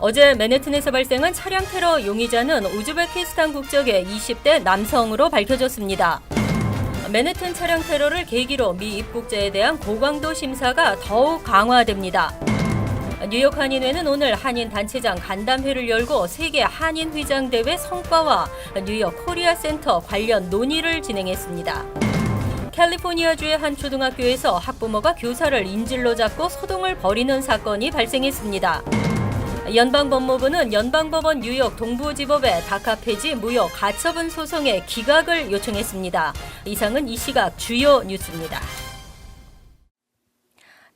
어제 맨해튼에서 발생한 차량 테러 용의자는 우즈베키스탄 국적의 20대 남성으로 밝혀졌습니다. 맨해튼 차량 테러를 계기로 미 입국자에 대한 고강도 심사가 더욱 강화됩니다. 뉴욕 한인회는 오늘 한인 단체장 간담회를 열고 세계 한인 회장 대회 성과와 뉴욕 코리아 센터 관련 논의를 진행했습니다. 캘리포니아주의 한 초등학교에서 학부모가 교사를 인질로 잡고 소동을 벌이는 사건이 발생했습니다. 연방법무부는 연방법원 뉴욕 동부지법에 다카 폐지 무효 가처분 소송의 기각을 요청했습니다. 이상은 이 시각 주요 뉴스입니다.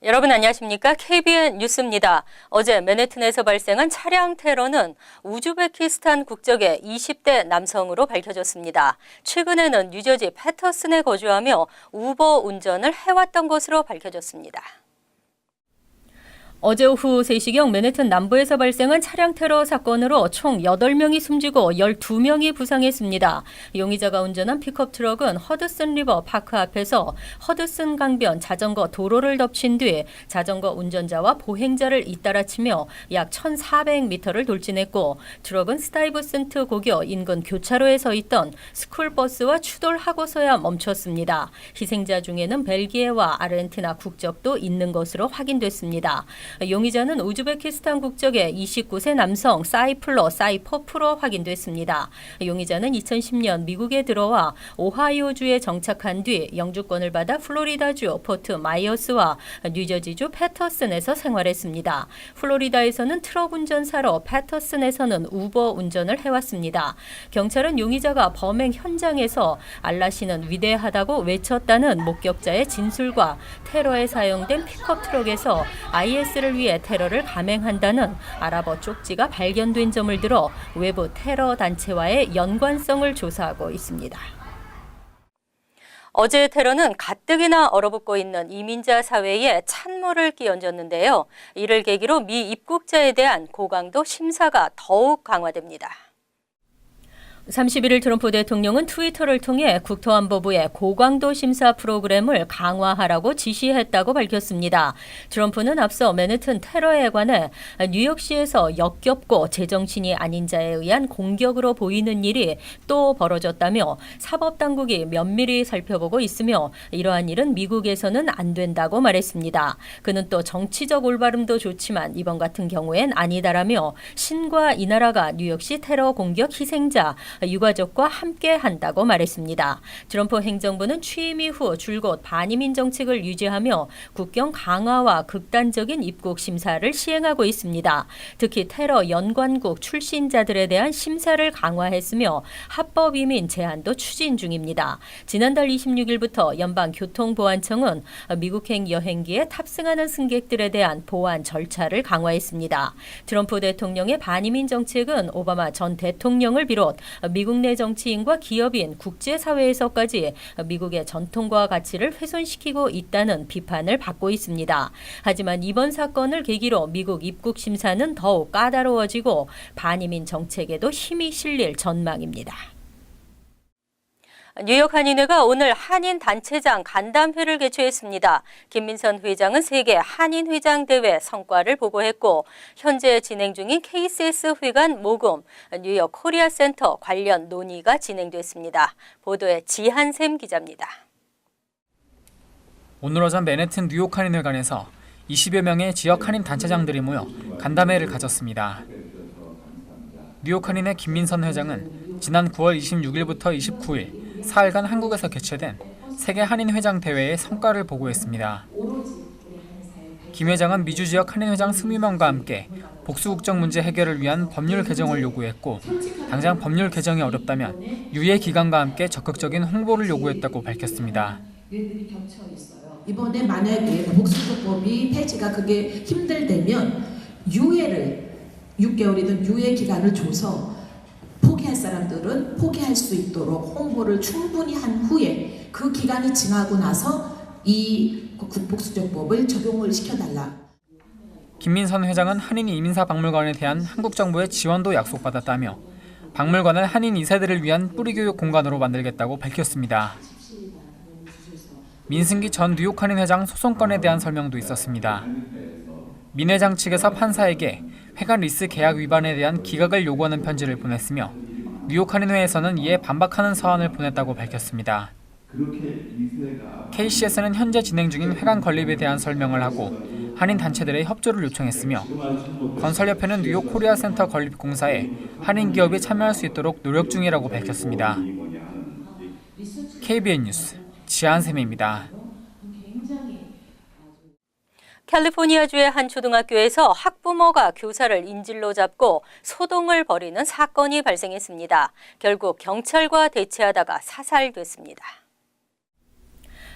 여러분 안녕하십니까? KBN 뉴스입니다. 어제 맨해튼에서 발생한 차량 테러는 우즈베키스탄 국적의 20대 남성으로 밝혀졌습니다. 최근에는 뉴저지 패터슨에 거주하며 우버 운전을 해왔던 것으로 밝혀졌습니다. 어제 오후 3시경 맨해튼 남부에서 발생한 차량 테러 사건으로 총 8명이 숨지고 12명이 부상했습니다. 용의자가 운전한 픽업 트럭은 허드슨 리버 파크 앞에서 허드슨 강변 자전거 도로를 덮친 뒤 자전거 운전자와 보행자를 잇따라치며 약 1,400m를 돌진했고 트럭은 스타이브슨트 고교 인근 교차로에 서 있던 스쿨버스와 추돌하고서야 멈췄습니다. 희생자 중에는 벨기에와 아르헨티나 국적도 있는 것으로 확인됐습니다. 용의자는 우즈베키스탄 국적의 29세 남성 사이플러 사이퍼프로 확인됐습니다. 용의자는 2010년 미국에 들어와 오하이오주에 정착한 뒤 영주권을 받아 플로리다주 포트 마이어스와 뉴저지주 패터슨에서 생활했습니다. 플로리다에서는 트럭 운전사로 패터슨에서는 우버 운전을 해왔습니다. 경찰은 용의자가 범행 현장에서 알라시는 위대하다고 외쳤다는 목격자의 진술과 테러에 사용된 픽업 트럭에서 IS를 위해 테러를 감행한다는 아랍어 쪽지가 발견된 점을 들어 외부 테러 단체와의 연관성을 조사하고 있습니다. 어제 테러는 가뜩이나 얼어붙고 있는 이민자 사회에 찬물을 끼얹었는데요. 이를 계기로 미 입국자에 대한 고강도 심사가 더욱 강화됩니다. 31일 트럼프 대통령은 트위터를 통해 국토안보부의 고강도 심사 프로그램을 강화하라고 지시했다고 밝혔습니다. 트럼프는 앞서 맨해튼 테러에 관해 뉴욕시에서 역겹고 제정신이 아닌 자에 의한 공격으로 보이는 일이 또 벌어졌다며 사법당국이 면밀히 살펴보고 있으며 이러한 일은 미국에서는 안 된다고 말했습니다. 그는 또 정치적 올바름도 좋지만 이번 같은 경우엔 아니다라며 신과 이 나라가 뉴욕시 테러 공격 희생자 유가족과 함께 한다고 말했습니다. 트럼프 행정부는 취임 이후 줄곧 반이민 정책을 유지하며 국경 강화와 극단적인 입국 심사를 시행하고 있습니다. 특히 테러 연관국 출신자들에 대한 심사를 강화했으며 합법 이민 제한도 추진 중입니다. 지난달 26일부터 연방교통보안청은 미국행 여행기에 탑승하는 승객들에 대한 보안 절차를 강화했습니다. 트럼프 대통령의 반이민 정책은 오바마 전 대통령을 비롯 미국 내 정치인과 기업인, 국제사회에서까지 미국의 전통과 가치를 훼손시키고 있다는 비판을 받고 있습니다. 하지만 이번 사건을 계기로 미국 입국 심사는 더욱 까다로워지고 반이민 정책에도 힘이 실릴 전망입니다. 뉴욕 한인회가 오늘 한인 단체장 간담회를 개최했습니다. 김민선 회장은 세계 한인 회장 대회 성과를 보고했고 현재 진행 중인 KCS 회관 모금, 뉴욕 코리아 센터 관련 논의가 진행됐습니다. 보도에 지한샘 기자입니다. 오늘 오전 맨해튼 뉴욕 한인회관에서 20여 명의 지역 한인 단체장들이 모여 간담회를 가졌습니다. 뉴욕 한인회 김민선 회장은 지난 9월 26일부터 29일 사흘간 한국에서 개최된 세계 한인 회장 대회의 성과를 보고했습니다. 김 회장은 미주 지역 한인 회장 20명과 함께 복수 국적 문제 해결을 위한 법률 개정을 요구했고 당장 법률 개정이 어렵다면 유예 기간과 함께 적극적인 홍보를 요구했다고 밝혔습니다. 이번에 만약에 복수국법이 폐지가 그게 힘들다면 유예를 6개월이든 유예 기간을 줘서 포기할 사람들은 포기할 수 있도록 홍보를 충분히 한 후에 그 기간이 지나고 나서 이 복수적법을 적용을 시켜달라. 김민선 회장은 한인 이민사 박물관에 대한 한국 정부의 지원도 약속받았다며 박물관을 한인 2세들을 위한 뿌리교육 공간으로 만들겠다고 밝혔습니다. 민승기 전 뉴욕 한인 회장 소송건에 대한 설명도 있었습니다. 민 회장 측에서 판사에게 회관 리스 계약 위반에 대한 기각을 요구하는 편지를 보냈으며 뉴욕 할인회에서는 이에 반박하는 서한을 보냈다고 밝혔습니다. KCS는 현재 진행 중인 회관 건립에 대한 설명을 하고 한인 단체들의 협조를 요청했으며 건설협회는 뉴욕 코리아 센터 건립 공사에 한인 기업이 참여할 수 있도록 노력 중이라고 밝혔습니다. KBN 뉴스 지한샘입니다. 캘리포니아주의 한 초등학교에서 학부모가 교사를 인질로 잡고 소동을 벌이는 사건이 발생했습니다. 결국 경찰과 대치하다가 사살됐습니다.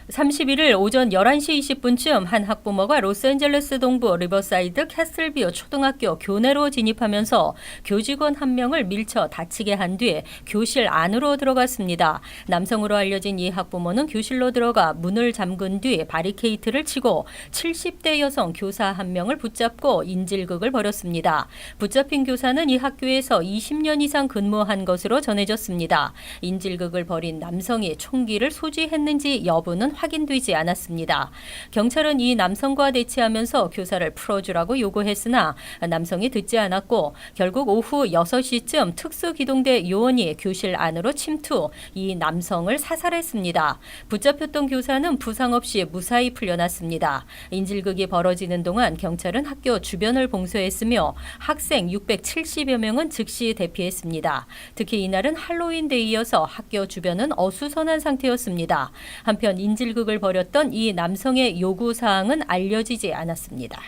31일 오전 11시 20분쯤 한 학부모가 로스앤젤레스 동부 리버사이드 캐슬뷰 초등학교 교내로 진입하면서 교직원 한 명을 밀쳐 다치게 한 뒤 교실 안으로 들어갔습니다. 남성으로 알려진 이 학부모는 교실로 들어가 문을 잠근 뒤 바리케이트를 치고 70대 여성 교사 한 명을 붙잡고 인질극을 벌였습니다. 붙잡힌 교사는 이 학교에서 20년 이상 근무한 것으로 전해졌습니다. 인질극을 벌인 남성이 총기를 소지했는지 여부는 확인되지 않았습니다. 경찰은 이 남성과 대치하면서 교사를 풀어주라고 요구했으나 남성이 듣지 않았고 결국 오후 6시쯤 특수기동대 요원이 교실 안으로 침투, 이 남성을 사살했습니다. 붙잡혔던 교사는 부상 없이 무사히 풀려났습니다. 인질극이 벌어지는 동안 경찰은 학교 주변을 봉쇄했으며 학생 670여 명은 즉시 대피했습니다. 특히 이날은 할로윈데이여서 학교 주변은 어수선한 상태였습니다. 한편 인질극을 벌였던 이 남성의 요구사항은 알려지지 않았습니다.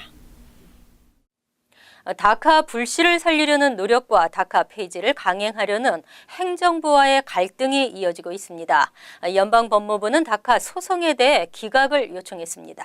다카 불씨를 살리려는 노력과 다카 폐지를 강행하려는 행정부와의 갈등이 이어지고 있습니다. 연방법무부는 다카 소송에 대해 기각을 요청했습니다.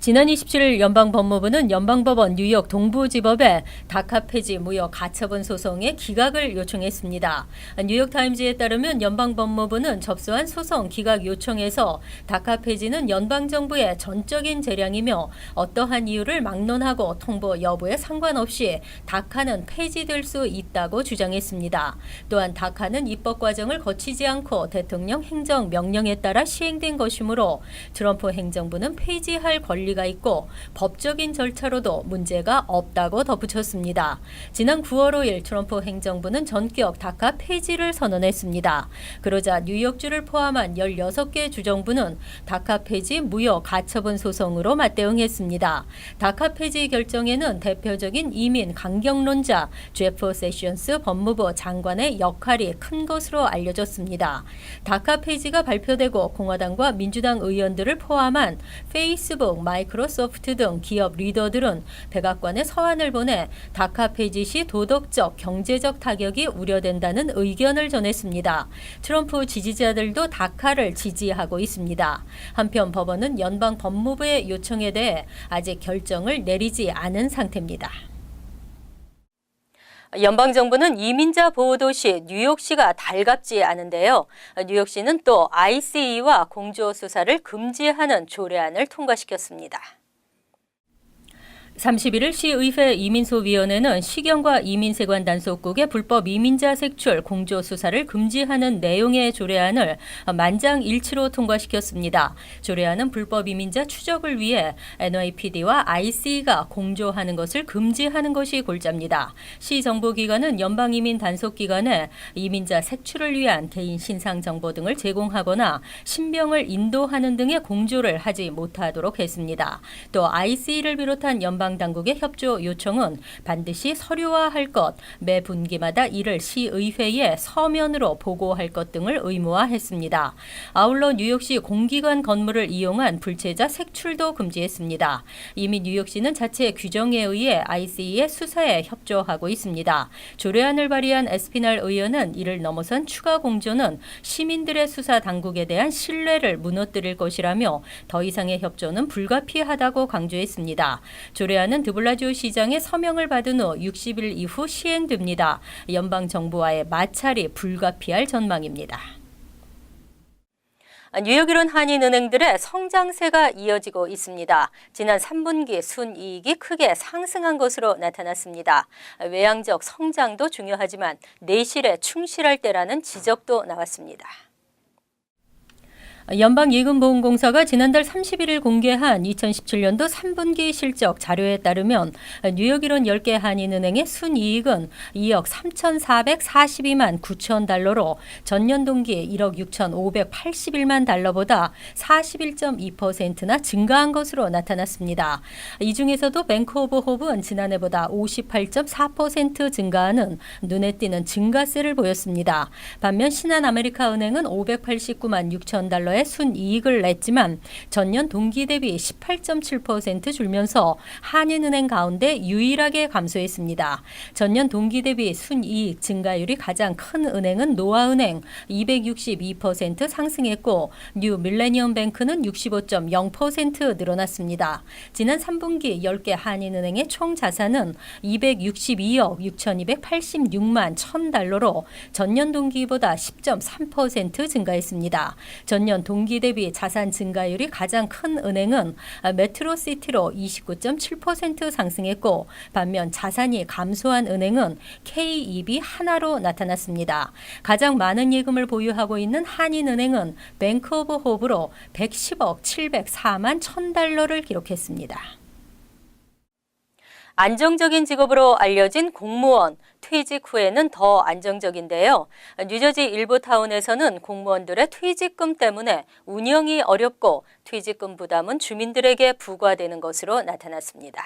지난 27일 연방법무부는 연방법원 뉴욕 동부지법에 다카 폐지 무효 가처분 소송의 기각을 요청했습니다. 뉴욕타임즈에 따르면 연방법무부는 접수한 소송 기각 요청에서 다카 폐지는 연방정부의 전적인 재량이며 어떠한 이유를 막론하고 통보 여부에 상관없이 다카는 폐지될 수 있다고 주장했습니다. 또한 다카는 입법 과정을 거치지 않고 대통령 행정명령에 따라 시행된 것이므로 트럼프 행정부는 폐지할 권리가 있고 법적인 절차로도 문제가 없다고 덧붙였습니다. 지난 9월 5일 트럼프 행정부는 전격 다카 폐지를 선언했습니다. 그러자 뉴욕주를 포함한 16개 주정부는 다카 폐지 무효 가처분 소송으로 맞대응했습니다. 다카 폐지 결정에는 대표적인 이민 강경론자 제프 세션스 법무부 장관의 역할이 큰 것으로 알려졌습니다. 다카 폐지가 발표되고 공화당과 민주당 의원들을 포함한 페이스북, 마이크로소프트 등 기업 리더들은 백악관에 서한을 보내 다카 폐지 시 도덕적, 경제적 타격이 우려된다는 의견을 전했습니다. 트럼프 지지자들도 다카를 지지하고 있습니다. 한편 법원은 연방 법무부의 요청에 대해 아직 결정을 내리지 않은 상태입니다. 연방정부는 이민자 보호도시 뉴욕시가 달갑지 않은데요. 뉴욕시는 또 ICE와 공조 수사를 금지하는 조례안을 통과시켰습니다. 31일 시의회 이민소위원회는 시경과 이민세관 단속국의 불법 이민자 색출 공조 수사를 금지하는 내용의 조례안을 만장일치로 통과시켰습니다. 조례안은 불법 이민자 추적을 위해 NYPD와 ICE가 공조하는 것을 금지하는 것이 골자입니다. 시 정보기관은 연방이민 단속기관에 이민자 색출을 위한 개인 신상 정보 등을 제공하거나 신병을 인도하는 등의 공조를 하지 못하도록 했습니다. 또 ICE를 비롯한 연방 당국의 협조 요청은 반드시 서류화할 것, 매 분기마다 이를 시의회에 서면으로 보고할 것 등을 의무화했습니다. 아울러 뉴욕시 공기관 건물을 이용한 불체자 색출도 금지했습니다. 이미 뉴욕시는 자체 규정에 의해 ICE의 수사에 협조하고 있습니다. 조례안을 발의한 에스피날 의원은 이를 넘어선 추가 공조는 시민들의 수사 당국에 대한 신뢰를 무너뜨릴 것이라며 더 이상의 협조는 불가피하다고 강조했습니다. 조례안은 드블라지오 시장의 서명을 받은 후 60일 이후 시행됩니다. 연방정부와의 마찰이 불가피할 전망입니다. 뉴욕 이론 한인은행들의 성장세가 이어지고 있습니다. 지난 3분기 순이익이 크게 상승한 것으로 나타났습니다. 외향적 성장도 중요하지만 내실에 충실할 때라는 지적도 나왔습니다. 연방예금보험공사가 지난달 31일 공개한 2017년도 3분기 실적 자료에 따르면 뉴욕일원 10개 한인은행의 순이익은 2억 3,442만 9천 달러로 전년 동기 1억 6,581만 달러보다 41.2%나 증가한 것으로 나타났습니다. 이 중에서도 뱅크 오브 호브는 지난해보다 58.4% 증가하는 눈에 띄는 증가세를 보였습니다. 반면 신한아메리카은행은 589만 6천 달러의 순이익을 냈지만 전년 동기 대비 18.7% 줄면서 한인은행 가운데 유일하게 감소했습니다. 전년 동기 대비 순이익 증가율이 가장 큰 은행은 노아은행 262% 상승했고 뉴 밀레니엄 뱅크는 65.0% 늘어났습니다. 지난 3분기 10개 한인은행의 총 자산은 262억 6,286만 1,000달러로 전년 동기보다 10.3% 증가했습니다. 전년 동기 대비 자산 증가율이 가장 큰 은행은 메트로시티로 29.7% 상승했고 반면 자산이 감소한 은행은 KEB 하나로 나타났습니다. 가장 많은 예금을 보유하고 있는 한인은행은 뱅크 오브 호브로 110억 704만 1,000달러를 기록했습니다. 안정적인 직업으로 알려진 공무원, 퇴직 후에는 더 안정적인데요. 뉴저지 일부 타운에서는 공무원들의 퇴직금 때문에 운영이 어렵고 퇴직금 부담은 주민들에게 부과되는 것으로 나타났습니다.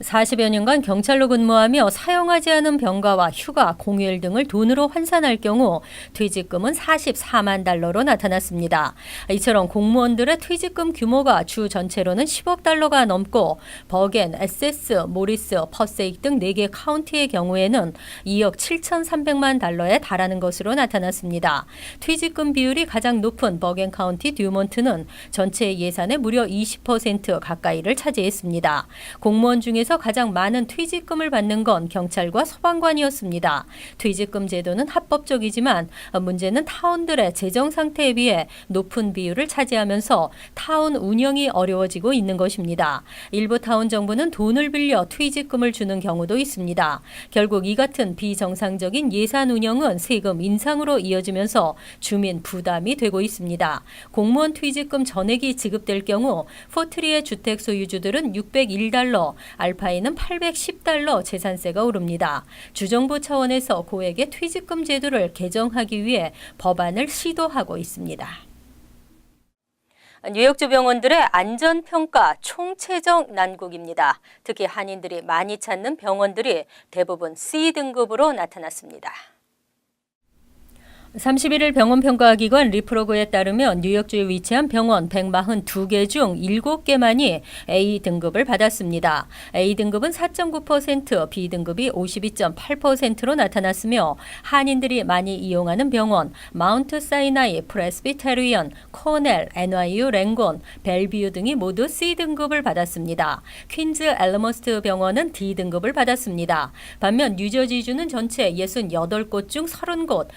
40여 년간 경찰로 근무하며 사용하지 않은 병가와 휴가, 공휴일 등을 돈으로 환산할 경우 퇴직금은 44만 달러로 나타났습니다. 이처럼 공무원들의 퇴직금 규모가 주 전체로는 10억 달러가 넘고 버겐, 에세스, 모리스, 퍼세익 등 4개 카운티의 경우에는 2억 7,300만 달러에 달하는 것으로 나타났습니다. 퇴직금 비율이 가장 높은 버겐 카운티 듀몬트는 전체 예산의 무려 20% 가까이를 차지했습니다. 공무원 중에서 가장 많은 퇴직금을 받는 건 경찰과 소방관이었습니다. 퇴직금 제도는 합법적이지만 문제는 타운들의 재정 상태에 비해 높은 비율을 차지하면서 타운 운영이 어려워지고 있는 것입니다. 일부 타운 정부는 돈을 빌려 퇴직금을 주는 경우도 있습니다. 결국 이 같은 비정상적인 예산 운영은 세금 인상으로 이어지면서 주민 부담이 되고 있습니다. 공무원 퇴직금 전액이 지급될 경우 포트리의 주택 소유주들은 601달러, 알파이는 810달러 재산세가 오릅니다. 주정부 차원에서 고액의 퇴직금 제도를 개정하기 위해 법안을 시도하고 있습니다. 뉴욕주 병원들의 안전평가 총체적 난국입니다. 특히 한인들이 많이 찾는 병원들이 대부분 C등급으로 나타났습니다. 31일 병원평가기관 리프로그에 따르면 뉴욕주에 위치한 병원 142개 중 7개만이 A등급을 받았습니다. A등급은 4.9%, B등급이 52.8%로 나타났으며 한인들이 많이 이용하는 병원 마운트 사이나이, 프레스비테리언, 코넬, NYU, 랭곤, 벨뷰 등이 모두 C등급을 받았습니다. 퀸즈 엘머스트 병원은 D등급을 받았습니다. 반면 뉴저지주는 전체 68곳 중 30곳,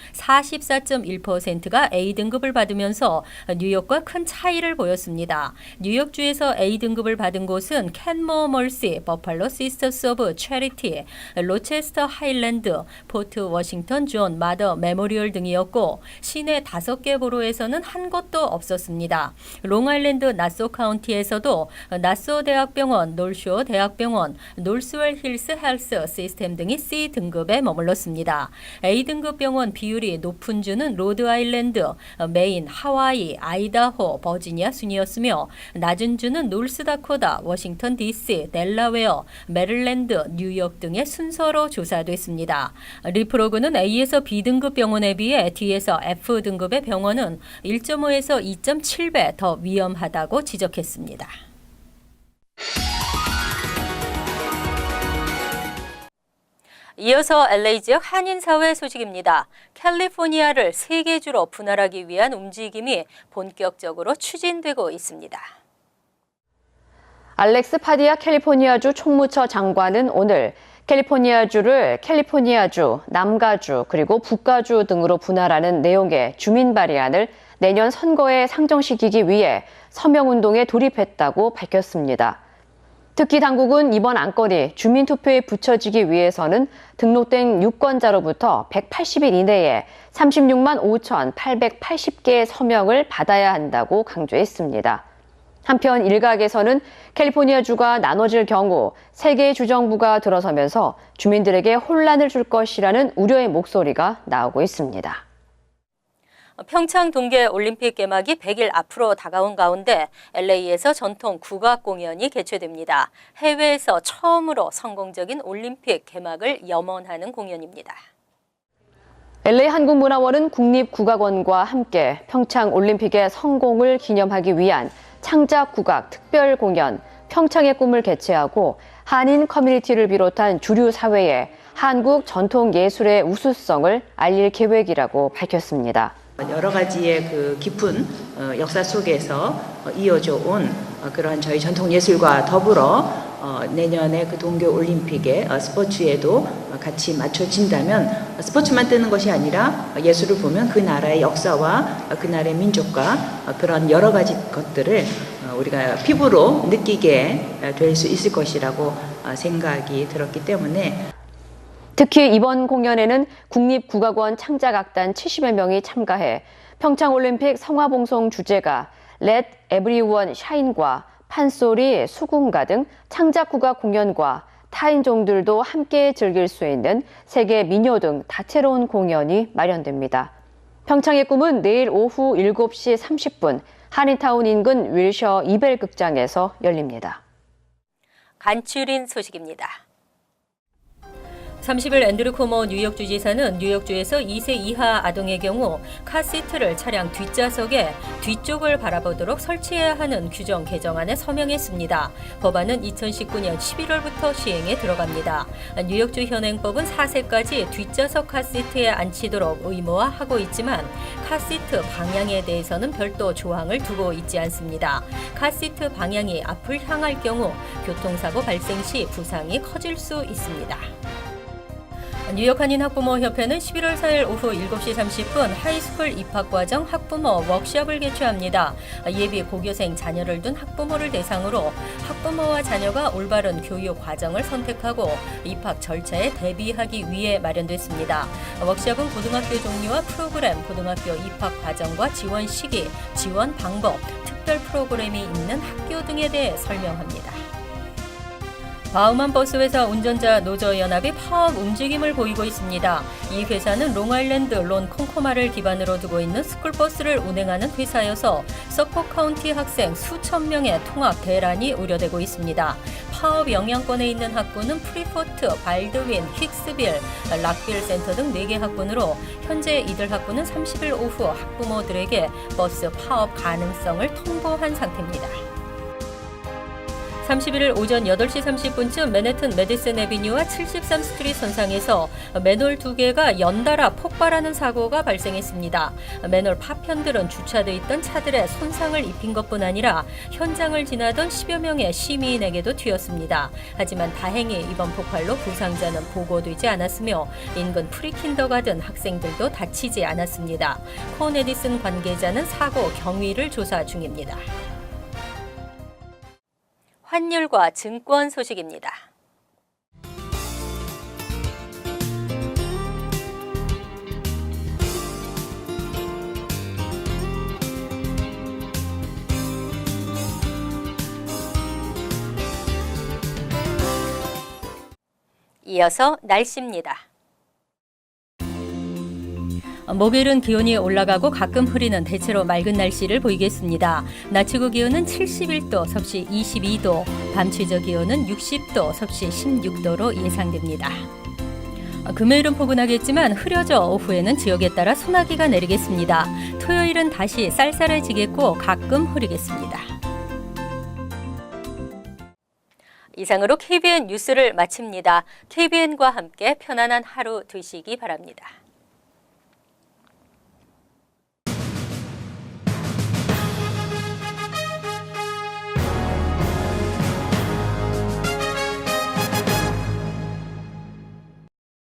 14.1%가 A등급을 받으면서 뉴욕과 큰 차이를 보였습니다. 뉴욕주에서 A등급을 받은 곳은 캔모어 멀시, 버팔로 시스터스 오브 체리티, 로체스터 하일랜드, 포트 워싱턴 존 마더 메모리얼 등이었고 시내 5개 보로에서는 한 곳도 없었습니다. 롱아일랜드 나소 카운티에서도 나소 대학병원, 놀쇼 대학병원, 놀스웰 힐스 헬스 시스템 등이 C등급에 머물렀습니다. A등급 병원 비율이 높은 주는 로드아일랜드, 메인, 하와이, 아이다호, 버지니아 순이었으며 낮은 주는 노스다코다, 워싱턴 DC, 델라웨어, 메릴랜드, 뉴욕 등의 순서로 조사됐습니다. 리프로그는 A에서 B등급 병원에 비해 D에서 F등급의 병원은 1.5에서 2.7배 더 위험하다고 지적했습니다. 이어서 LA 지역 한인사회 소식입니다. 캘리포니아를 3개 주로 분할하기 위한 움직임이 본격적으로 추진되고 있습니다. 알렉스 파디아 캘리포니아주 총무처 장관은 오늘 캘리포니아주를 캘리포니아주, 남가주, 그리고 북가주 등으로 분할하는 내용의 주민 발의안을 내년 선거에 상정시키기 위해 서명운동에 돌입했다고 밝혔습니다. 특히 당국은 이번 안건이 주민투표에 붙여지기 위해서는 등록된 유권자로부터 180일 이내에 36만 5,880개의 서명을 받아야 한다고 강조했습니다. 한편 일각에서는 캘리포니아주가 나눠질 경우 세 개의 주정부가 들어서면서 주민들에게 혼란을 줄 것이라는 우려의 목소리가 나오고 있습니다. 평창 동계올림픽 개막이 100일 앞으로 다가온 가운데 LA에서 전통 국악 공연이 개최됩니다. 해외에서 처음으로 성공적인 올림픽 개막을 염원하는 공연입니다. LA 한국문화원은 국립국악원과 함께 평창 올림픽의 성공을 기념하기 위한 창작 국악 특별 공연 평창의 꿈을 개최하고 한인 커뮤니티를 비롯한 주류 사회에 한국 전통 예술의 우수성을 알릴 계획이라고 밝혔습니다. 여러 가지의 그 깊은 역사 속에서 이어져 온 그러한 저희 전통 예술과 더불어 내년에 그 동계 올림픽의 스포츠에도 같이 맞춰진다면 스포츠만 뜨는 것이 아니라 예술을 보면 그 나라의 역사와 그 나라의 민족과 그런 여러 가지 것들을 우리가 피부로 느끼게 될 수 있을 것이라고 생각이 들었기 때문에 특히 이번 공연에는 국립국악원 창작악단 70여 명이 참가해 평창올림픽 성화봉송 주제가 Let Everyone Shine과 판소리, 수군가 등 창작국악 공연과 타인종들도 함께 즐길 수 있는 세계 민요 등 다채로운 공연이 마련됩니다. 평창의 꿈은 내일 오후 7시 30분 한인타운 인근 윌셔 이벨 극장에서 열립니다. 간추린 소식입니다. 30일 앤드류 코모 뉴욕주지사는 뉴욕주에서 2세 이하 아동의 경우 카시트를 차량 뒷좌석에 뒤쪽을 바라보도록 설치해야 하는 규정 개정안에 서명했습니다. 법안은 2019년 11월부터 시행에 들어갑니다. 뉴욕주 현행법은 4세까지 뒷좌석 카시트에 앉히도록 의무화하고 있지만 카시트 방향에 대해서는 별도 조항을 두고 있지 않습니다. 카시트 방향이 앞을 향할 경우 교통사고 발생 시 부상이 커질 수 있습니다. 뉴욕 한인학부모협회는 11월 4일 오후 7시 30분 하이스쿨 입학과정 학부모 워크숍을 개최합니다. 예비 고교생 자녀를 둔 학부모를 대상으로 학부모와 자녀가 올바른 교육 과정을 선택하고 입학 절차에 대비하기 위해 마련됐습니다. 워크숍은 고등학교 종류와 프로그램, 고등학교 입학 과정과 지원 시기, 지원 방법, 특별 프로그램이 있는 학교 등에 대해 설명합니다. 바우만 버스회사 운전자 노조연합이 파업 움직임을 보이고 있습니다. 이 회사는 롱아일랜드 론 콩코마를 기반으로 두고 있는 스쿨버스를 운행하는 회사여서 서포 카운티 학생 수천 명의 통합 대란이 우려되고 있습니다. 파업 영향권에 있는 학군은 프리포트, 발드윈, 힉스빌, 락빌 센터 등 4개 학군으로 현재 이들 학군은 30일 오후 학부모들에게 버스 파업 가능성을 통보한 상태입니다. 31일 오전 8시 30분쯤 맨해튼 메디슨 애비뉴와 73스트리트 선상에서 맨홀 2개가 연달아 폭발하는 사고가 발생했습니다. 맨홀 파편들은 주차돼 있던 차들에 손상을 입힌 것뿐 아니라 현장을 지나던 10여 명의 시민에게도 튀었습니다. 하지만 다행히 이번 폭발로 부상자는 보고되지 않았으며 인근 프리킨더가든 학생들도 다치지 않았습니다. 콘 에디슨 관계자는 사고 경위를 조사 중입니다. 환율과 증권 소식입니다. 이어서 날씨입니다. 목요일은 기온이 올라가고 가끔 흐리는 대체로 맑은 날씨를 보이겠습니다. 낮 최고 기온은 71도, 섭씨 22도, 밤 최저 기온은 60도, 섭씨 16도로 예상됩니다. 금요일은 포근하겠지만 흐려져 오후에는 지역에 따라 소나기가 내리겠습니다. 토요일은 다시 쌀쌀해지겠고 가끔 흐리겠습니다. 이상으로 KBN 뉴스를 마칩니다. KBN과 함께 편안한 하루 되시기 바랍니다.